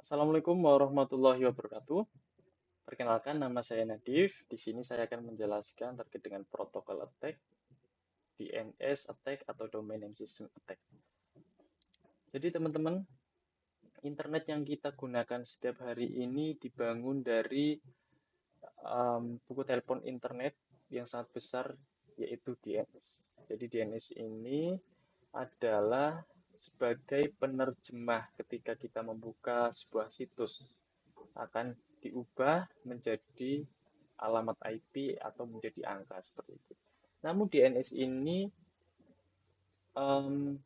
Assalamualaikum warahmatullahi wabarakatuh. Perkenalkan, nama saya Nadif. Di sini saya akan menjelaskan terkait dengan protokol attack, DNS attack atau domain name system attack. Jadi teman-teman, internet yang kita gunakan setiap hari ini dibangun dari buku telepon internet yang sangat besar, yaitu DNS. Jadi DNS ini adalah sebagai penerjemah ketika kita membuka sebuah situs, akan diubah menjadi alamat IP atau menjadi angka seperti itu. Namun DNS ini em,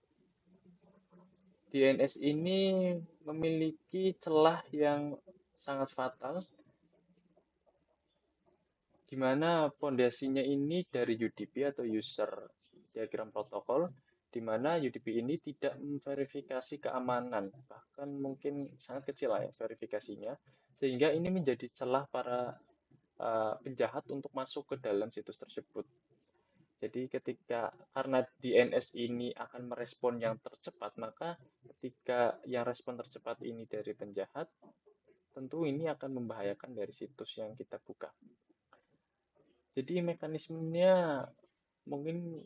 DNS ini memiliki celah yang sangat fatal, di mana fondasinya ini dari UDP atau User Diagram Protocol, di mana UDP ini tidak memverifikasi keamanan, bahkan mungkin sangat kecil lah ya verifikasinya, sehingga ini menjadi celah para penjahat untuk masuk ke dalam situs tersebut. Jadi karena DNS ini akan merespon yang tercepat, maka ketika yang respon tercepat ini dari penjahat, tentu ini akan membahayakan dari situs yang kita buka. Jadi mekanismenya mungkin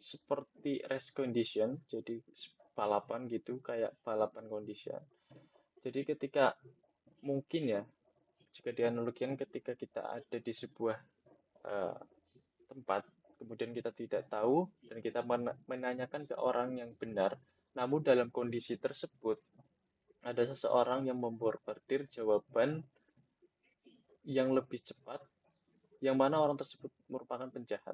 seperti race condition, jadi balapan gitu, kayak balapan condition. Jadi ketika mungkin ya, jika dianalogikan ketika kita ada di sebuah uh, tempat, kemudian kita tidak tahu dan kita menanyakan ke orang yang benar, namun dalam kondisi tersebut ada seseorang yang memborbardir jawaban yang lebih cepat, yang mana orang tersebut merupakan penjahat.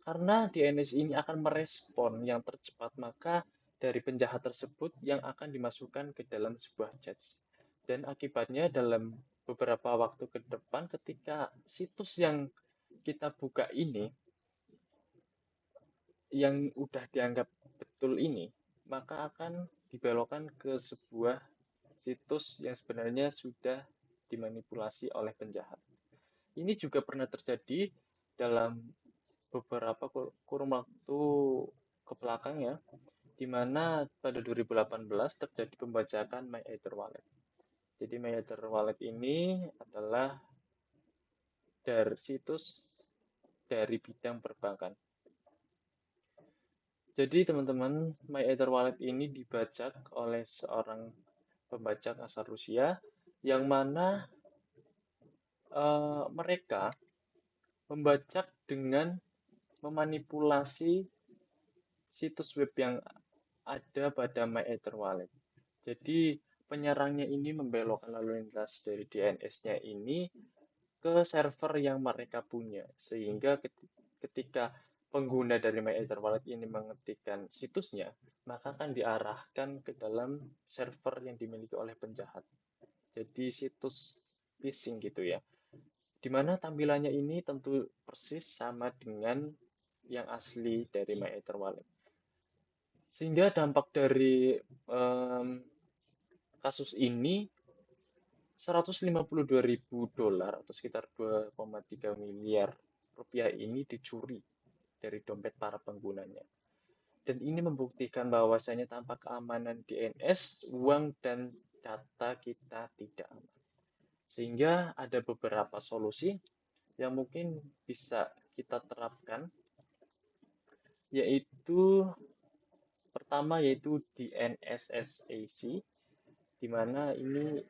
Karena DNS ini akan merespon yang tercepat, maka dari penjahat tersebut yang akan dimasukkan ke dalam sebuah chat. Dan akibatnya dalam beberapa waktu ke depan ketika situs yang kita buka ini yang udah dianggap betul ini, maka akan dibelokkan ke sebuah situs yang sebenarnya sudah dimanipulasi oleh penjahat. Ini juga pernah terjadi dalam beberapa kurun waktu ke belakang ya, di mana pada 2018 terjadi pembajakan MyEtherWallet. Jadi MyEtherWallet ini adalah dari situs dari bidang perbankan. Jadi teman-teman, MyEtherWallet ini dibajak oleh seorang pembajak asal Rusia yang mana mereka membajak dengan memanipulasi situs web yang ada pada MyEtherWallet. Jadi penyerangnya ini membelokkan lalu lintas dari DNS-nya ini ke server yang mereka punya, sehingga ketika pengguna dari MyEtherWallet ini mengetikkan situsnya, maka akan diarahkan ke dalam server yang dimiliki oleh penjahat. Jadi situs phishing gitu ya. Dimana tampilannya ini tentu persis sama dengan yang asli dari MyEtherWallet. Sehingga dampak dari um, kasus ini 152.000 dolar atau sekitar 2,3 miliar rupiah ini dicuri dari dompet para penggunanya. Dan ini membuktikan bahwasanya tanpa keamanan DNS, uang dan data kita tidak aman. Sehingga ada beberapa solusi yang mungkin bisa kita terapkan, yaitu pertama yaitu DNSSAC, di mana ini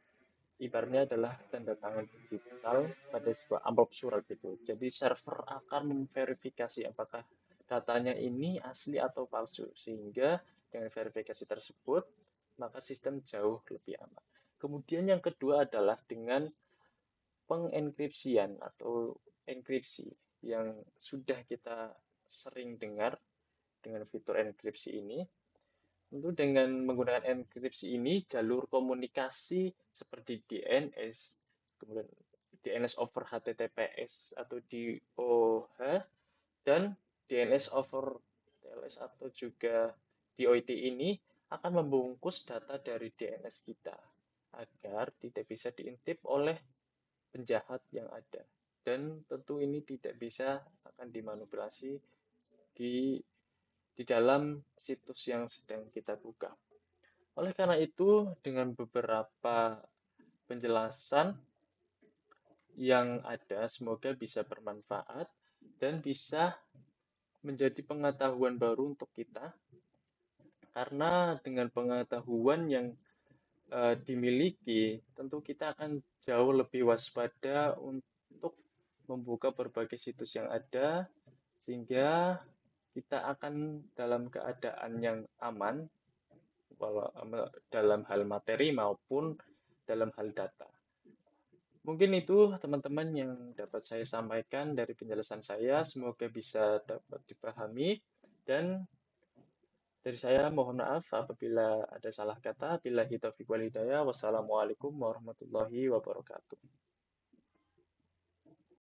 ibaratnya adalah tanda tangan digital pada sebuah amplop surat gitu. Jadi server akan memverifikasi apakah datanya ini asli atau palsu, sehingga dengan verifikasi tersebut maka sistem jauh lebih aman. Kemudian yang kedua adalah dengan pengenkripsian atau enkripsi yang sudah kita sering dengar dengan fitur enkripsi ini. Tentu dengan menggunakan enkripsi ini, jalur komunikasi seperti DNS, kemudian DNS over HTTPS atau DOH, dan DNS over TLS atau juga DOIT ini akan membungkus data dari DNS kita agar tidak bisa diintip oleh penjahat yang ada. Dan tentu ini tidak bisa akan dimanipulasi di di dalam situs yang sedang kita buka. Oleh karena itu, dengan beberapa penjelasan yang ada, semoga bisa bermanfaat dan bisa menjadi pengetahuan baru untuk kita, karena dengan pengetahuan yang dimiliki, tentu kita akan jauh lebih waspada untuk membuka berbagai situs yang ada, sehingga kita akan dalam keadaan yang aman, dalam hal materi maupun dalam hal data. Mungkin itu teman-teman yang dapat saya sampaikan dari penjelasan saya. Semoga bisa dapat dipahami. Dan dari saya mohon maaf apabila ada salah kata. Billahi taufiq wal hidayah. Wassalamualaikum warahmatullahi wabarakatuh.